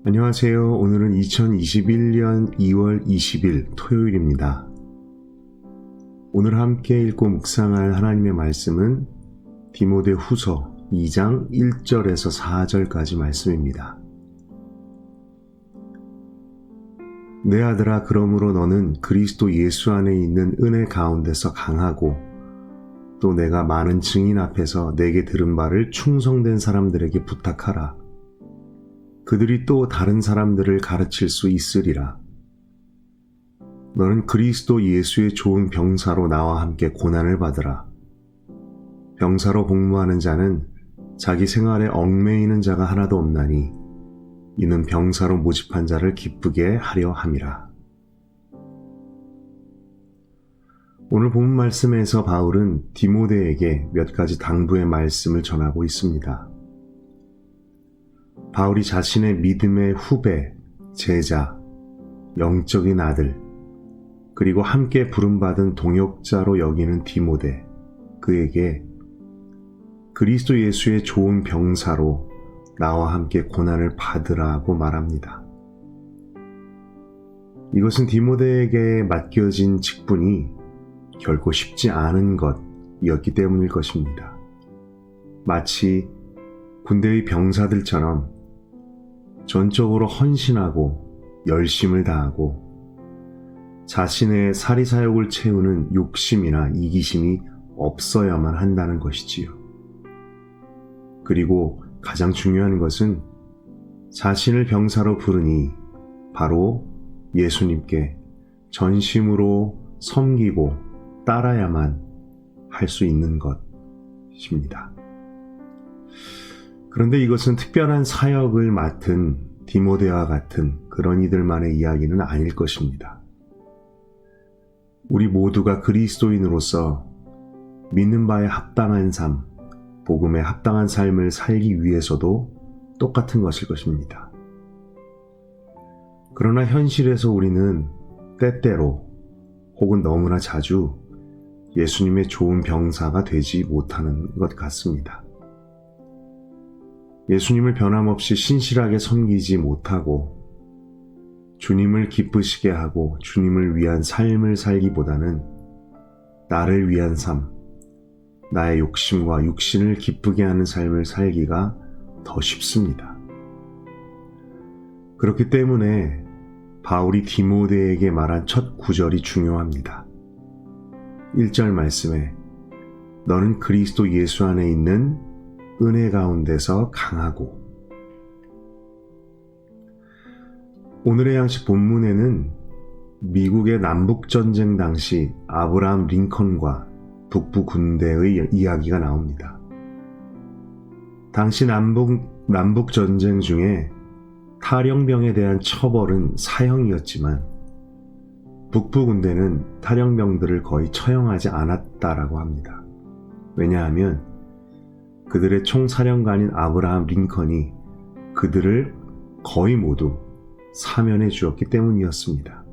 안녕하세요. 오늘은 2021년 2월 20일 토요일입니다. 오늘 함께 읽고 묵상할 하나님의 말씀은 디모데 후서 2장 1절에서 4절까지 말씀입니다. 내 아들아, 그러므로 너는 그리스도 예수 안에 있는 은혜 가운데서 강하고 또 내가 많은 증인 앞에서 내게 들은 바를 충성된 사람들에게 부탁하라. 그들이 또 다른 사람들을 가르칠 수 있으리라. 너는 그리스도 예수의 좋은 병사로 나와 함께 고난을 받으라. 병사로 복무하는 자는 자기 생활에 얽매이는 자가 하나도 없나니 이는 병사로 모집한 자를 기쁘게 하려 함이라. 오늘 본 말씀에서 바울은 디모데에게 몇 가지 당부의 말씀을 전하고 있습니다. 바울이 자신의 믿음의 후배, 제자, 영적인 아들, 그리고 함께 부름받은 동역자로 여기는 디모데, 그에게 그리스도 예수의 좋은 병사로 나와 함께 고난을 받으라고 말합니다. 이것은 디모데에게 맡겨진 직분이 결코 쉽지 않은 것이었기 때문일 것입니다. 마치 군대의 병사들처럼 전적으로 헌신하고 열심을 다하고 자신의 사리사욕을 채우는 욕심이나 이기심이 없어야만 한다는 것이지요. 그리고 가장 중요한 것은 자신을 병사로 부르니 바로 예수님께 전심으로 섬기고 따라야만 할 수 있는 것입니다. 그런데 이것은 특별한 사역을 맡은 디모데와 같은 그런 이들만의 이야기는 아닐 것입니다. 우리 모두가 그리스도인으로서 믿는 바에 합당한 삶, 복음에 합당한 삶을 살기 위해서도 똑같은 것일 것입니다. 그러나 현실에서 우리는 때때로 혹은 너무나 자주 예수님의 좋은 병사가 되지 못하는 것 같습니다. 예수님을 변함없이 신실하게 섬기지 못하고 주님을 기쁘시게 하고 주님을 위한 삶을 살기보다는 나를 위한 삶, 나의 욕심과 육신을 기쁘게 하는 삶을 살기가 더 쉽습니다. 그렇기 때문에 바울이 디모데에게 말한 첫 구절이 중요합니다. 1절 말씀에 너는 그리스도 예수 안에 있는 은혜 가운데서 강하고. 오늘의 양식 본문에는 미국의 남북전쟁 당시 아브라함 링컨과 북부 군대의 이야기가 나옵니다. 당시 남북전쟁 중에 탈영병에 대한 처벌은 사형이었지만 북부 군대는 탈영병들을 거의 처형하지 않았다라고 합니다. 왜냐하면 그들의 총사령관인 아브라함 링컨이 그들을 거의 모두 사면해 주었기 때문이었습니다.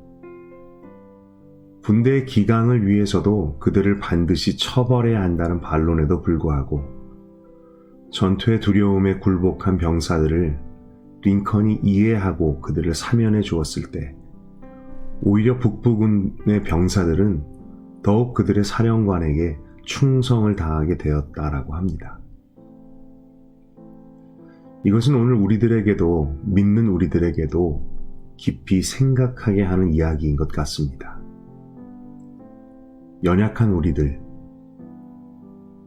군대의 기강을 위해서도 그들을 반드시 처벌해야 한다는 반론에도 불구하고 전투의 두려움에 굴복한 병사들을 링컨이 이해하고 그들을 사면해 주었을 때 오히려 북부군의 병사들은 더욱 그들의 사령관에게 충성을 다하게 되었다라고 합니다. 이것은 오늘 우리들에게도, 믿는 우리들에게도 깊이 생각하게 하는 이야기인 것 같습니다. 연약한 우리들,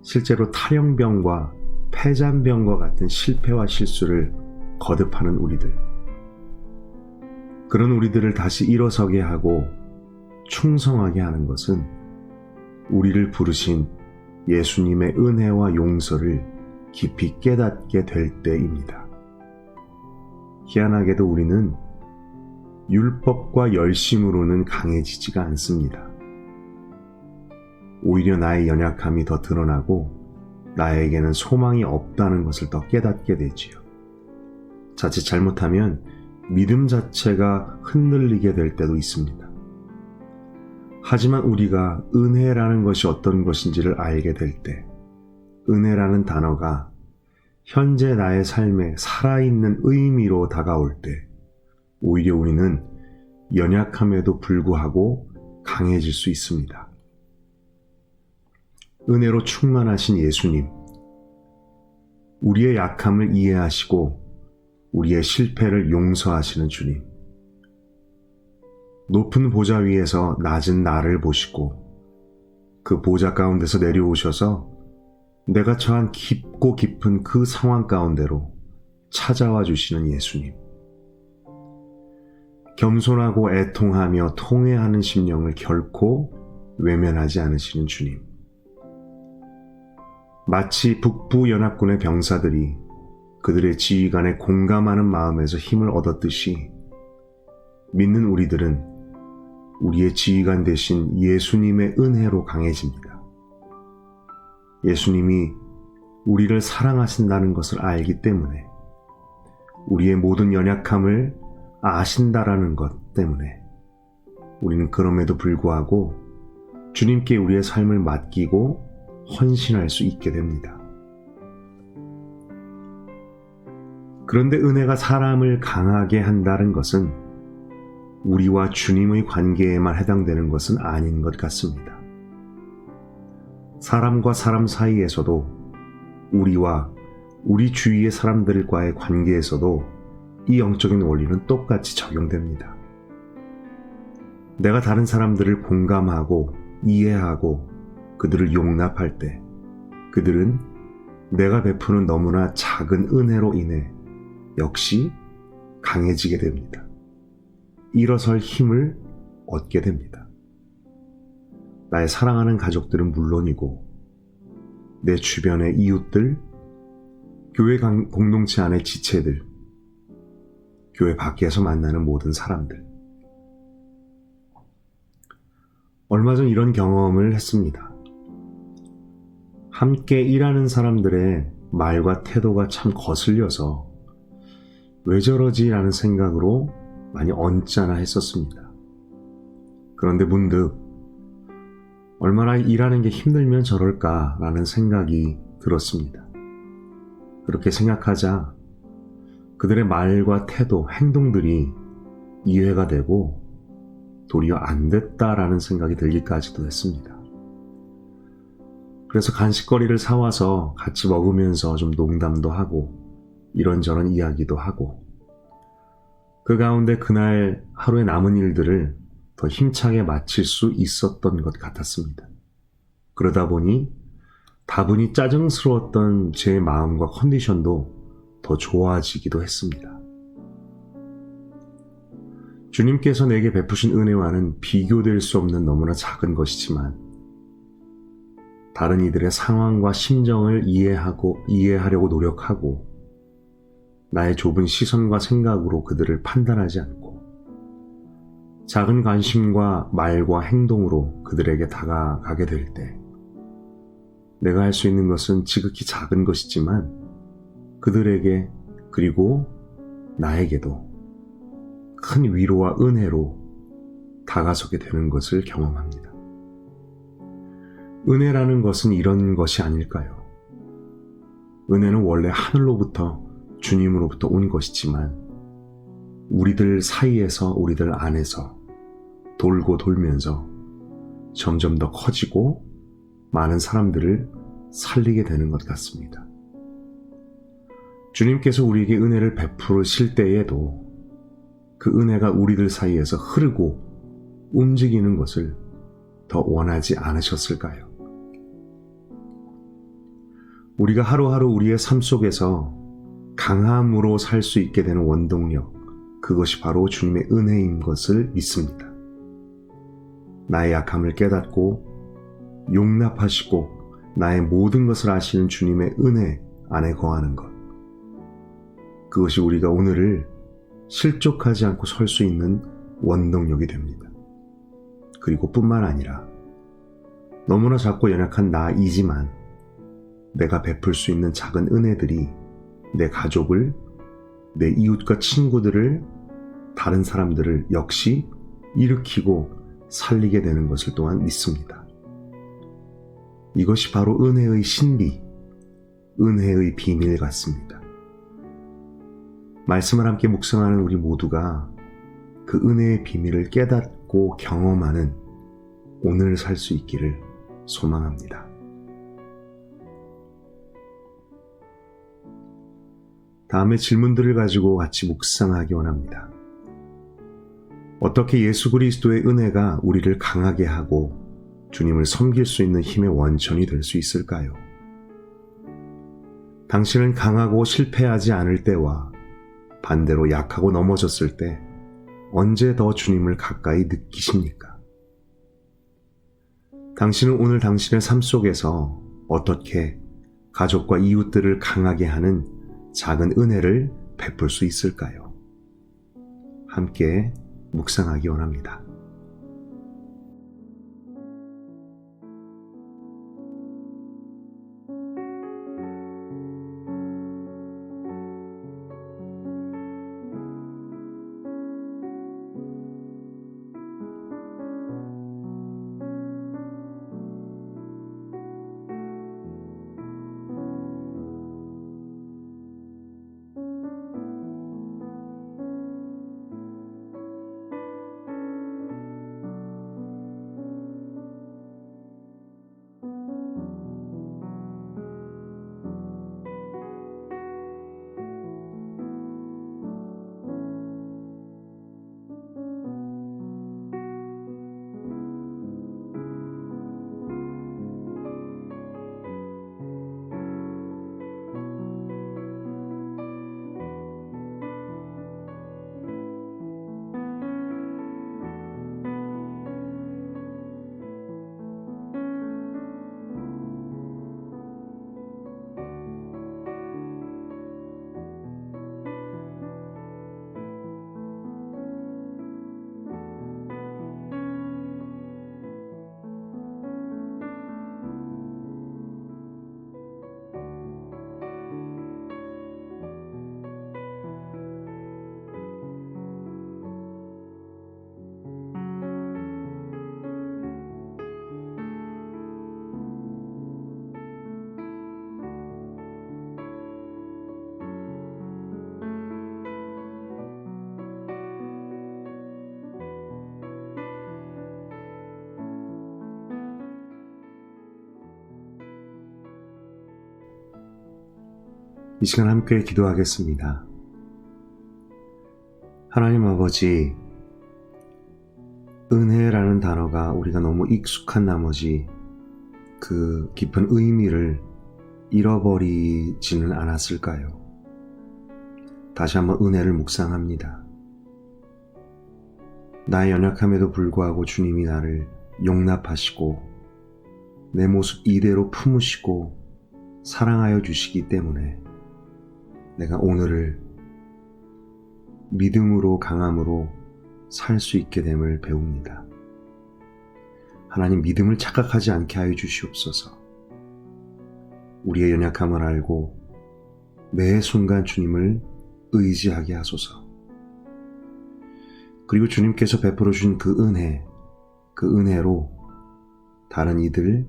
실제로 탈영병과 폐잔병과 같은 실패와 실수를 거듭하는 우리들, 그런 우리들을 다시 일어서게 하고 충성하게 하는 것은 우리를 부르신 예수님의 은혜와 용서를 깊이 깨닫게 될 때입니다. 희한하게도 우리는 율법과 열심으로는 강해지지가 않습니다. 오히려 나의 연약함이 더 드러나고 나에게는 소망이 없다는 것을 더 깨닫게 되지요. 자칫 잘못하면 믿음 자체가 흔들리게 될 때도 있습니다. 하지만 우리가 은혜라는 것이 어떤 것인지를 알게 될 때, 은혜라는 단어가 현재 나의 삶에 살아있는 의미로 다가올 때 오히려 우리는 연약함에도 불구하고 강해질 수 있습니다. 은혜로 충만하신 예수님, 우리의 약함을 이해하시고 우리의 실패를 용서하시는 주님, 높은 보좌 위에서 낮은 나를 보시고 그 보좌 가운데서 내려오셔서 내가 처한 깊고 깊은 그 상황 가운데로 찾아와 주시는 예수님, 겸손하고 애통하며 통회하는 심령을 결코 외면하지 않으시는 주님, 마치 북부연합군의 병사들이 그들의 지휘관에 공감하는 마음에서 힘을 얻었듯이 믿는 우리들은 우리의 지휘관 되신 예수님의 은혜로 강해집니다. 예수님이 우리를 사랑하신다는 것을 알기 때문에, 우리의 모든 연약함을 아신다라는 것 때문에 우리는 그럼에도 불구하고 주님께 우리의 삶을 맡기고 헌신할 수 있게 됩니다. 그런데 은혜가 사람을 강하게 한다는 것은 우리와 주님의 관계에만 해당되는 것은 아닌 것 같습니다. 사람과 사람 사이에서도, 우리와 우리 주위의 사람들과의 관계에서도 이 영적인 원리는 똑같이 적용됩니다. 내가 다른 사람들을 공감하고 이해하고 그들을 용납할 때 그들은 내가 베푸는 너무나 작은 은혜로 인해 역시 강해지게 됩니다. 일어설 힘을 얻게 됩니다. 나의 사랑하는 가족들은 물론이고 내 주변의 이웃들, 교회 공동체 안의 지체들, 교회 밖에서 만나는 모든 사람들. 얼마 전 이런 경험을 했습니다. 함께 일하는 사람들의 말과 태도가 참 거슬려서 왜 저러지? 라는 생각으로 많이 언짢아 했었습니다. 그런데 문득 얼마나 일하는 게 힘들면 저럴까? 라는 생각이 들었습니다. 그렇게 생각하자 그들의 말과 태도, 행동들이 이해가 되고 도리어 안 됐다라는 생각이 들기까지도 했습니다. 그래서 간식거리를 사와서 같이 먹으면서 좀 농담도 하고 이런저런 이야기도 하고, 그 가운데 그날 하루에 남은 일들을 더 힘차게 마칠 수 있었던 것 같았습니다. 그러다 보니 다분히 짜증스러웠던 제 마음과 컨디션도 더 좋아지기도 했습니다. 주님께서 내게 베푸신 은혜와는 비교될 수 없는 너무나 작은 것이지만, 다른 이들의 상황과 심정을 이해하려고 노력하고 나의 좁은 시선과 생각으로 그들을 판단하지 않고 작은 관심과 말과 행동으로 그들에게 다가가게 될 때, 내가 할 수 있는 것은 지극히 작은 것이지만 그들에게, 그리고 나에게도 큰 위로와 은혜로 다가서게 되는 것을 경험합니다. 은혜라는 것은 이런 것이 아닐까요? 은혜는 원래 하늘로부터, 주님으로부터 온 것이지만 우리들 사이에서, 우리들 안에서 돌고 돌면서 점점 더 커지고 많은 사람들을 살리게 되는 것 같습니다. 주님께서 우리에게 은혜를 베푸실 때에도 그 은혜가 우리들 사이에서 흐르고 움직이는 것을 더 원하지 않으셨을까요? 우리가 하루하루 우리의 삶 속에서 강함으로 살 수 있게 되는 원동력, 그것이 바로 주님의 은혜인 것을 믿습니다. 나의 약함을 깨닫고 용납하시고 나의 모든 것을 아시는 주님의 은혜 안에 거하는 것, 그것이 우리가 오늘을 실족하지 않고 설 수 있는 원동력이 됩니다. 그리고 뿐만 아니라 너무나 작고 연약한 나이지만 내가 베풀 수 있는 작은 은혜들이 내 가족을, 내 이웃과 친구들을, 다른 사람들을 역시 일으키고 살리게 되는 것을 또한 믿습니다. 이것이 바로 은혜의 신비, 은혜의 비밀 같습니다. 말씀을 함께 묵상하는 우리 모두가 그 은혜의 비밀을 깨닫고 경험하는 오늘 살 수 있기를 소망합니다. 다음에 질문들을 가지고 같이 묵상하기 원합니다. 어떻게 예수 그리스도의 은혜가 우리를 강하게 하고 주님을 섬길 수 있는 힘의 원천이 될 수 있을까요? 당신은 강하고 실패하지 않을 때와 반대로 약하고 넘어졌을 때 언제 더 주님을 가까이 느끼십니까? 당신은 오늘 당신의 삶 속에서 어떻게 가족과 이웃들을 강하게 하는 작은 은혜를 베풀 수 있을까요? 함께 묵상하기 원합니다. 이 시간 함께 기도하겠습니다. 하나님 아버지, 은혜라는 단어가 우리가 너무 익숙한 나머지 그 깊은 의미를 잃어버리지는 않았을까요? 다시 한번 은혜를 묵상합니다. 나의 연약함에도 불구하고 주님이 나를 용납하시고 내 모습 이대로 품으시고 사랑하여 주시기 때문에 내가 오늘을 믿음으로 강함으로 살 수 있게 됨을 배웁니다. 하나님, 믿음을 착각하지 않게 하여 주시옵소서. 우리의 연약함을 알고 매 순간 주님을 의지하게 하소서. 그리고 주님께서 베풀어 주신 그 은혜로 다른 이들,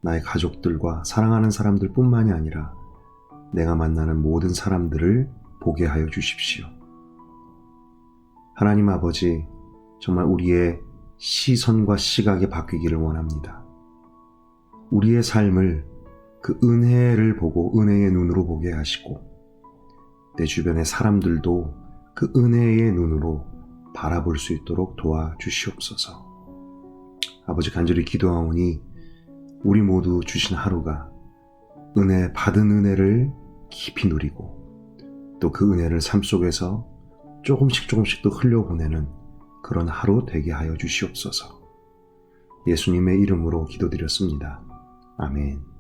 나의 가족들과 사랑하는 사람들 뿐만이 아니라 내가 만나는 모든 사람들을 보게 하여 주십시오. 하나님 아버지, 정말 우리의 시선과 시각이 바뀌기를 원합니다. 우리의 삶을 그 은혜를 보고 은혜의 눈으로 보게 하시고 내 주변의 사람들도 그 은혜의 눈으로 바라볼 수 있도록 도와주시옵소서. 아버지, 간절히 기도하오니 우리 모두 주신 하루가 받은 은혜를 깊이 누리고 또 그 은혜를 삶 속에서 조금씩 또 흘려보내는 그런 하루 되게 하여 주시옵소서. 예수님의 이름으로 기도드렸습니다. 아멘.